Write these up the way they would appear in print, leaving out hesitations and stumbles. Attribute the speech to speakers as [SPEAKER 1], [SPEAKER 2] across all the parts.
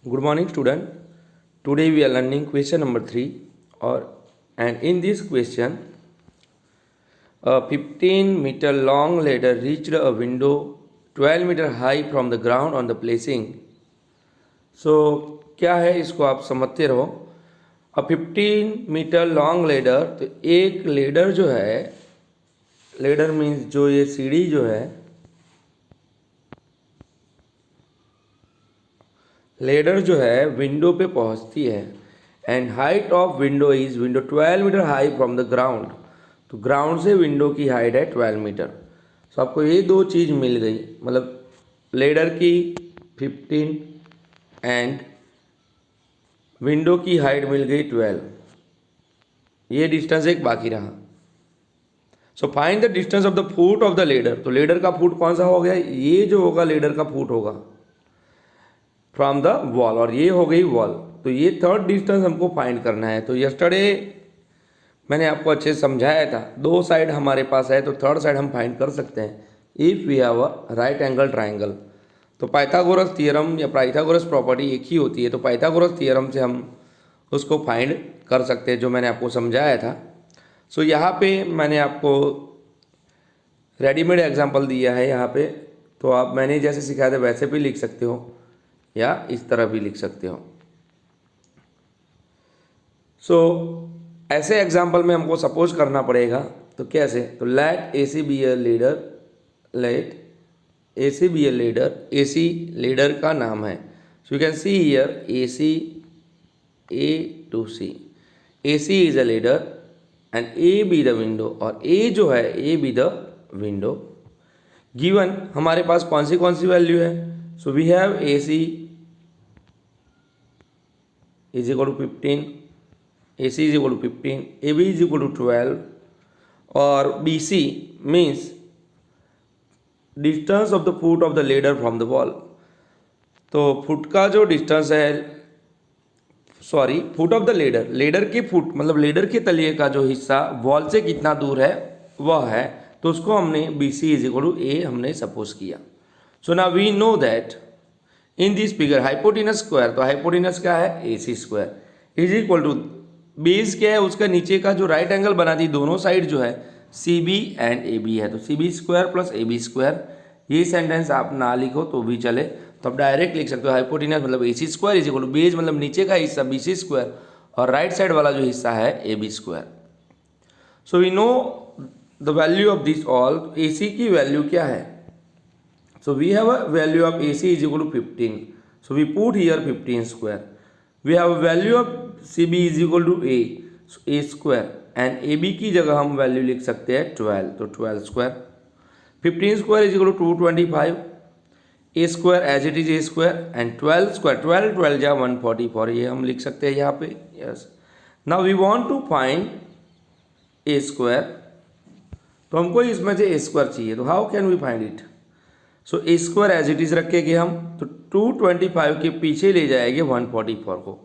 [SPEAKER 1] Good morning, student. Today we are learning question number 3 and in this question a 15-meter long ladder reached a window 12-meter high from the ground on the placing. So क्या है इसको आप समझते रहो. अ 15-meter long ladder, तो एक ladder जो है, लेडर मीन्स जो ये सीढ़ी जो है, लेडर जो है विंडो पे पहुंचती है and height of window is window 12 metre high from the ground. तो ग्राउंड से विंडो की हाइट है 12 मीटर. सो आपको ये दो चीज़ मिल गई, मतलब लेडर की 15 एंड विंडो की हाइट मिल गई 12. ये डिस्टेंस एक बाकी रहा. So find the distance of the foot of the ladder. तो लेडर का फुट कौन सा हो गया, ये जो होगा लेडर का फुट होगा फ्रॉम द वॉल, और ये हो गई वॉल. तो ये थर्ड डिस्टेंस हमको फाइंड करना है. तो यस्टरडे मैंने आपको अच्छे से समझाया था, दो साइड हमारे पास है तो थर्ड साइड हम फाइंड कर सकते हैं if we have a right angle triangle. तो पाइथागोरस थ्योरम या पाइथागोरस प्रॉपर्टी एक ही होती है, तो पाइथागोरस थ्योरम से हम उसको फाइंड कर सकते हैं जो मैंने आपको समझाया था. सो यहाँ पे मैंने आपको रेडीमेड एग्जाम्पल दिया है यहाँ पे, तो आप मैंने जैसे सिखाया था वैसे भी लिख सकते हो या इस तरह भी लिख सकते हो. सो ऐसे एग्जाम्पल में हमको सपोज करना पड़ेगा. तो कैसे, तो let A C B A ladder, let A C B A ladder, A C ladder का नाम है. So you can see here A C, A to C, A C is a ladder and A B the window, और A जो है A B the window. Given हमारे पास कौन सी वैल्यू है. So we have A C is equal to 15, A C is equal to 15, A B is equal to 12, और B C means distance of the foot of the ladder from the wall. तो foot का जो distance है, sorry foot of the ladder, ladder के foot मतलब ladder के तलिए का जो हिस्सा वॉल से कितना दूर है वह है, तो उसको हमने B C is equal to A हमने सपोज किया. So now we know that in this figure hypotenuse square, तो हाइपोटेनस क्या है A C square is equal to base क्या है उसका नीचे का जो राइट एंगल बना दी दोनों साइड जो है C B and A B है, तो C B square plus A B square. ये सेंटेंस आप ना लिखो तो भी चले, तो आप डायरेक्ट लिख सकते हो हाइपोटेनस मतलब A C square is equal to base मतलब नीचे का हिस्सा बी सी स्क्वायर और राइट साइड वाला जो हिस्सा है A B square. So we know the value of this all. A C की वैल्यू क्या है, so we have a value of AC is equal to 15, so we put here 15 square. We have a value of CB is equal to A, so A square, and AB की जगह हम value लिख सकते हैं 12, तो 12 square. 15 square is equal to 225, A square as it is A square, and 12 square 12 12 जा 144, ये हम लिख सकते हैं यहाँ पे. Yes, now we want to find A square, तो हमको इसमें से A स्क्वायर चाहिए, तो how can we find it. So A square as it is रखेंगे हम, तो 225 के पीछे ले जाएंगे 144 को.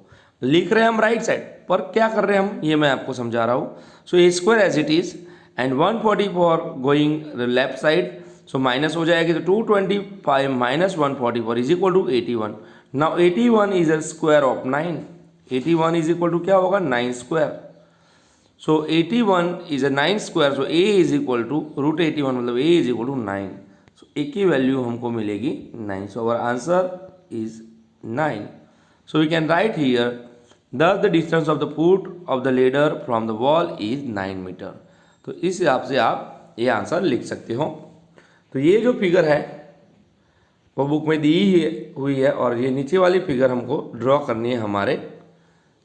[SPEAKER 1] लिख रहे हैं हम राइट साइड पर क्या कर रहे हैं हम, ये मैं आपको समझा रहा हूँ. So A square as it is and 144 going left side, so minus हो जाएगी, तो 225 minus 144 is equal to 81. Now 81 is a square of 9, 81 is equal to क्या होगा 9 square. So 81 is a 9 square, so A is equal to root 81 मतलब A is equal to 9. So A की value हमको मिलेगी 9. So our answer is 9. So we can write here thus the distance of the foot of the ladder from the wall is 9 metre. तो इस हिसाब से आप ये आंसर लिख सकते हो. तो ये जो फिगर है वो बुक में दी हुई है, और ये नीचे वाली फिगर हमको ड्रॉ करनी है हमारे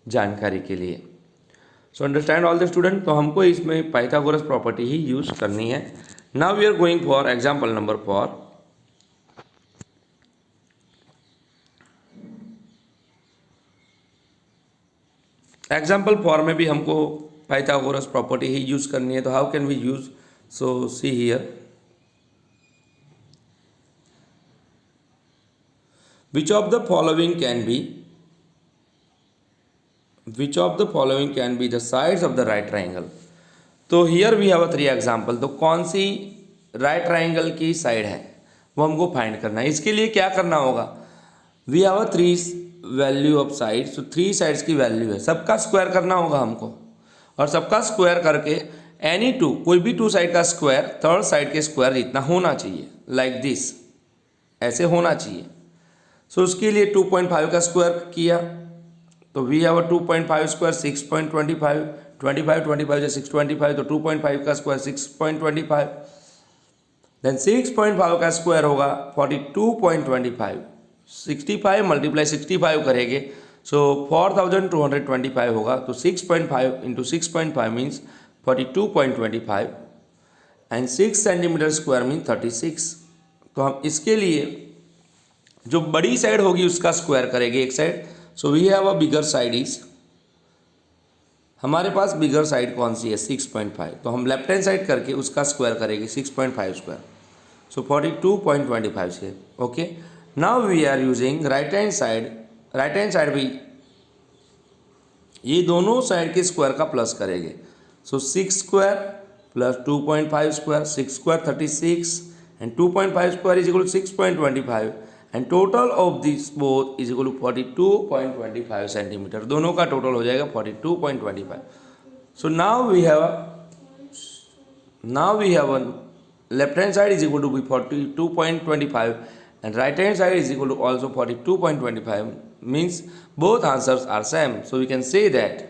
[SPEAKER 1] जानकारी के लिए. So understand all the student. तो हमको इसमें पाइथागोरस प्रॉपर्टी ही यूज करनी है. Now we are going for example number 4. Example 4 में भी हमको पाइथागोरस प्रॉपर्टी ही यूज करनी है. तो how can we use, so see here which of the following can be the sides of the right triangle. तो here we have 3 example. तो कौन सी right triangle की साइड है वो हमको फाइंड करना है. इसके लिए क्या करना होगा, we have 3 value of sides, तो 3 साइड्स की वैल्यू है, सबका स्क्वायर करना होगा हमको, और सबका स्क्वायर करके एनी टू, कोई भी 2 साइड का स्क्वायर थर्ड साइड के स्क्वायर जितना होना चाहिए, लाइक दिस, ऐसे होना चाहिए। सो उसके लिए 2.5 का स्क्वायर किया, तो वी हैव 2.5 स्क्वायर 6.25, 25 से 625, तो 2.5 का स्क्वायर 6.25, देन 6.5 का स्क्वायर होगा 42.25, 65 मल्टीप्लाई 65 करेंगे, सो 4225 होगा, तो 6.5 into 6.5 means 42.25 and 6 centimetre square mean 36। तो हम इसके लिए जो बड़ी साइड होगी उसका स्क्वायर करेंगे एक side, so we have a bigger side is, हमारे पास बिगर साइड कौन सी है 6.5, तो हम लेफ्ट हैंड साइड करके उसका स्क्वायर करेंगे 6.5 स्क्वायर, सो 42.25 से। Okay, now we are using right hand side, right hand side भी ये दोनों साइड के स्क्वायर का प्लस करेंगे, so 6 square plus 2.5 square, 6 square 36 and 2.5 square is equal to 6.25 and total of this both is equal to 42.25 centimetre, दोनों का total हो जाएगा 42.25। So now we have one left hand side is equal to be 42.25 and right hand side is equal to also 42.25, means both answers are same, so we can say that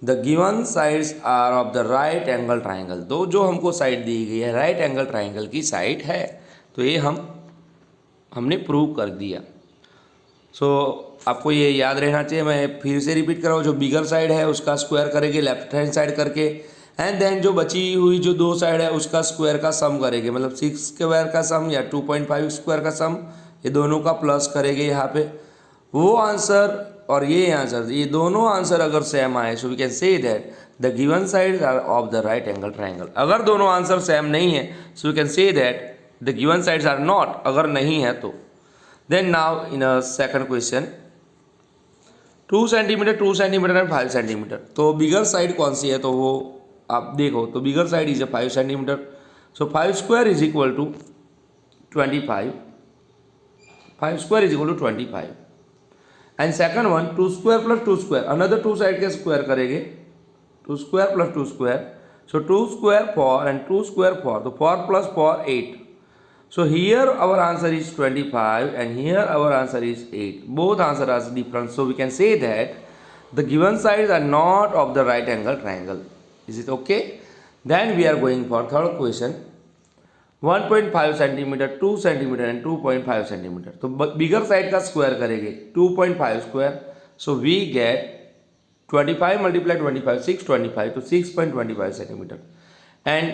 [SPEAKER 1] the given sides are of the right angle triangle, दो जो हमको side दी गई है right angle triangle की side है, तो ये हमने प्रूव कर दिया। सो आपको ये याद रहना चाहिए, मैं फिर से रिपीट कर रहा हूँ, जो बिगर साइड है उसका स्क्वायर करेंगे लेफ्ट हैंड साइड करके, एंड देन जो बची हुई जो 2 साइड है उसका स्क्वायर का सम करेंगे, मतलब 6 स्क्वायर का सम या 2.5 स्क्वायर का सम, ये दोनों का प्लस करेंगे यहाँ पे, वो आंसर और ये आंसर, ये दोनों आंसर अगर सेम आए, so we can say that the given side are of the right angle triangle. अगर दोनों आंसर सेम नहीं है, so we can say that the given sides are not, अगर नहीं है तो। Then now in a second question, 2 centimetre 2 centimetre and 5 centimetre, तो bigger side कौन सी है, तो वो आप देखो, तो bigger side is 5 centimetre, so 5 square is equal to 25, 5 square is equal to 25 and second one 2 square plus 2 square, another 2 side के square करेंगे, 2 square plus 2 square, so 2 square 4 and 2 square 4, तो 4 plus 4 8, so here our answer is 25 and here our answer is 8, both answers are different, so we can say that the given sides are not of the right angle triangle. Is it okay? Then we are going for third question, 1.5 centimetre 2 centimetre and 2.5 centimetre, तो bigger side का square करेंगे 2.5 square, so we get 25 multiply 25 625, तो 6.25 centimetre, and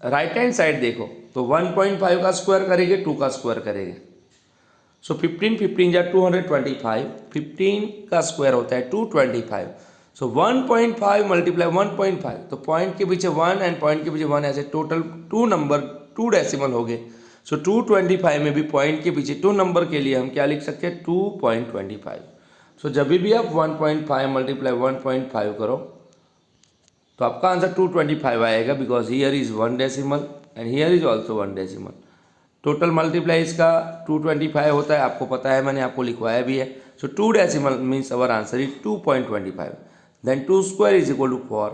[SPEAKER 1] right hand side देखो, तो 1.5 का square करेंगे 2 का square करेंगे, सो 15 या 225, 15 का स्क्वायर होता है 225, सो 1.5 मल्टीप्लाई 1.5, तो पॉइंट के पीछे 1 एंड पॉइंट के पीछे 1, ऐसे टोटल 2 नंबर 2 डेसिमल हो गए, सो 225 में भी पॉइंट के पीछे 2 नंबर के लिए हम क्या लिख सकते हैं 2.25, सो जब भी आप 1.5 मल्टीप्लाई 1.5 करो तो आपका आंसर 225 आएगा, because here is 1 decimal and here is also 1 decimal, total multiply इसका 225 होता है, आपको पता है, मैंने आपको लिखवाया भी है, so 2 decimal means our answer is 2.25, then 2 square is equal to 4,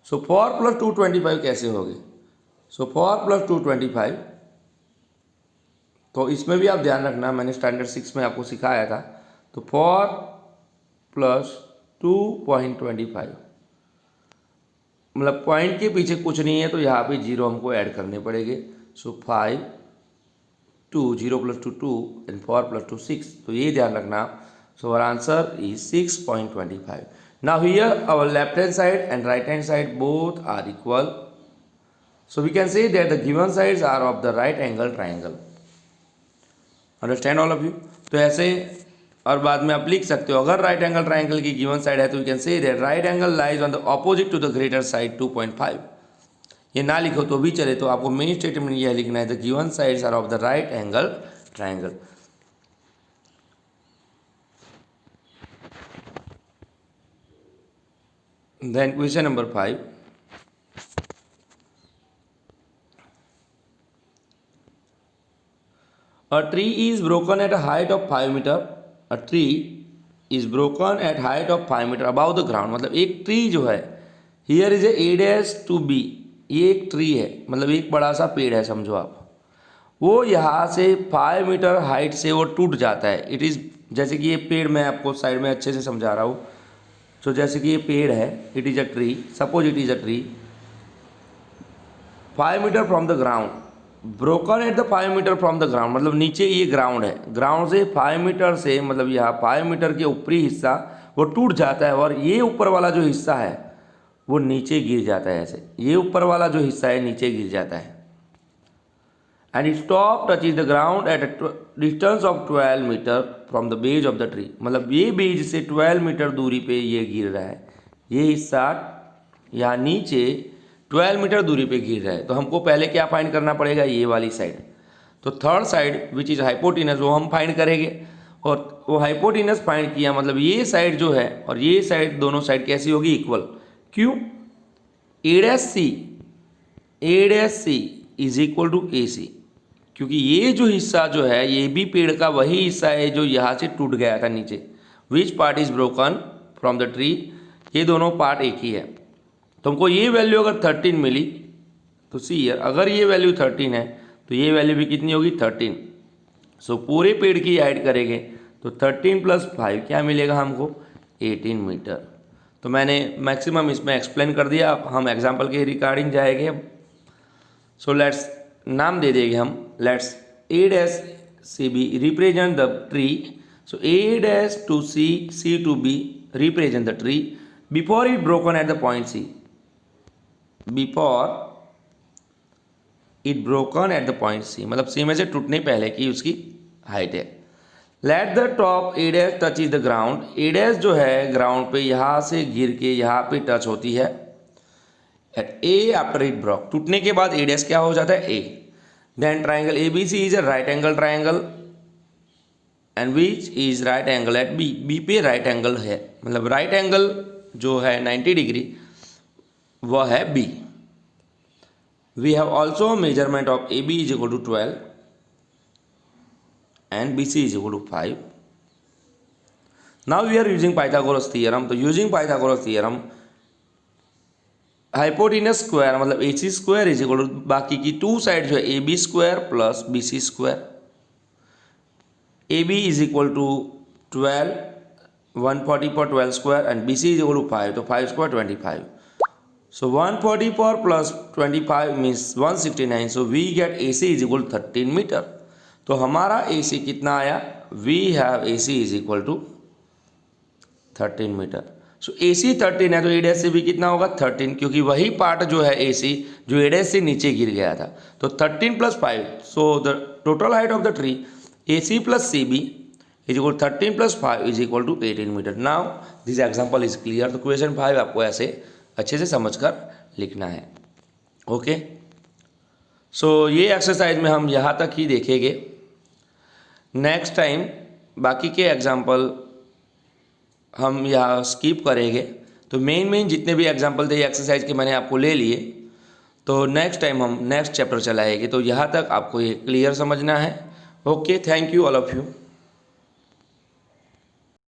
[SPEAKER 1] so 4 plus 225 कैसे होगी, सो 4 प्लस 225, तो इसमें भी आप ध्यान रखना, मैंने स्टैंडर्ड 6 में आपको सिखाया था, तो 4 प्लस 2.25, मतलब पॉइंट के पीछे कुछ नहीं है, तो यहाँ पे 0 हमको ऐड करने पड़ेंगे, सो 5 2 0 प्लस 2 2 एंड 4 प्लस 2 6, तो ये ध्यान रखना, so our answer is 6.25। Now here our left hand side and right hand side both are equal, so we can say that the given sides are of the right angle triangle. Understand all of you? तो ऐसे और बाद में आप लिख सकते हो, अगर राइट एंगल ट्राइंगल की गिवन साइड है तो you can say that right angle lies on the opposite to the greater side 2.5, ये ना लिखो तो भी चले, तो आपको मेन स्टेटमेंट यह लिखना है, the given sides are of the right angle triangle. Then question number 5, a tree is broken at a height of 5 meter a tree is broken at height of 5 metre above the ground, मतलब एक tree जो है, here is A dash to B, ये एक tree है, मतलब एक बड़ा सा पेड़ है समझो आप, वो यहाँ से 5 मीटर हाइट से वो टूट जाता है। इट इज़, जैसे कि ये पेड़ मैं आपको साइड में अच्छे से समझा रहा हूँ। तो जैसे कि ये पेड़ है, it is a tree, suppose it is a tree 5 metre from the ground, broken at the 5 metre from the ground, मतलब नीचे ये ग्राउंड है, ग्राउंड से 5 मीटर से, मतलब यहाँ 5 मीटर के ऊपरी हिस्सा वो टूट जाता है और ये ऊपर वाला जो हिस्सा है वो नीचे गिर जाता है। ऐसे ये ऊपर वाला जो हिस्सा है नीचे गिर जाता है। And it stop touch the ground at a distance of 12 metre from the base of the tree, मतलब ये बेज से 12 मीटर दूरी पे ये गिर रहा है, ये हिस्सा यहाँ नीचे 12 मीटर दूरी पे गिर रहा है। तो हमको पहले क्या फाइंड करना पड़ेगा, ये वाली साइड। तो third side which is hypotenuse वो हम फाइंड करेंगे, और वो हाइपोटिनस फाइंड किया, मतलब ये साइड जो है और ये साइड, दोनों साइड कैसी होगी, इक्वल। क्यों, A dash C is equal to A C, क्योंकि ये जो हिस्सा जो है ये भी पेड़ का वही हिस्सा है जो यहाँ से टूट गया था नीचे। Which part is broken from the tree, ये दोनों पार्ट एक ही है। तुमको ये वैल्यू अगर 13 मिली तो सी ईयर, अगर ये वैल्यू 13 है तो ये वैल्यू भी कितनी होगी, 13। सो पूरे पेड़ की ऐड करेंगे तो 13 + 5 क्या मिलेगा हमको, 18 मीटर। तो मैंने मैक्सिमम इसमें एक्सप्लेन कर दिया, अब हम एग्जाम्पल के रिगार्डिंग जाएंगे। सो लेट्स नाम दे देंगे हम, let's A dash C B represent the tree. So A dash to C to B represent the tree before it broken at the point C, before it broken at the point C, मतलब C में से टूटने पहले की उसकी height है। Let the top A dash touch is the ground, A dash जो है ग्राउंड पे यहाँ से गिर के यहाँ पे टच होती है at A after it broke, टूटने के बाद ए डैश क्या हो जाता है, A. Then triangle A B C is a right angle triangle and which is right angle at B, B पे राइट एंगल है, मतलब राइट एंगल जो है 90 डिग्री वह है B. We have also measurement of AB is equal to 12 and BC is equal to 5. Now we are using Pythagoras theorem. तो using Pythagoras theorem hypotenuse square मतलब AC square is equal to बाकी की two side जो है AB square plus BC square. AB is equal to 12, 140 पर 12 square and BC is equal to 5, तो 5 square 25। So 144 plus 25 means 169. So we get AC is equal to 13 metre. तो हमारा AC कितना आया, we have AC is equal to 13 metre. So AC 13 है तो A dash से भी कितना होगा 13, क्योंकि वही पार्ट जो है AC जो A डैश से नीचे गिर गया था। तो 13 + 5, सो the total height of the tree AC + CB is equal 13 + 5 is equal to 18 metre. Now this example is clear. तो क्वेश्चन 5 आपको ऐसे अच्छे से समझकर लिखना है। ओके, सो ये एक्सरसाइज में हम यहाँ तक ही देखेंगे। नेक्स्ट टाइम बाकी के एग्जाम्पल हम यहाँ स्किप करेंगे। तो मेन जितने भी एग्जाम्पल थे एक्सरसाइज के मैंने आपको ले लिए, तो नेक्स्ट टाइम हम नेक्स्ट चैप्टर चलाएंगे। तो यहाँ तक आपको ये क्लियर समझना है। Okay, thank you all of you.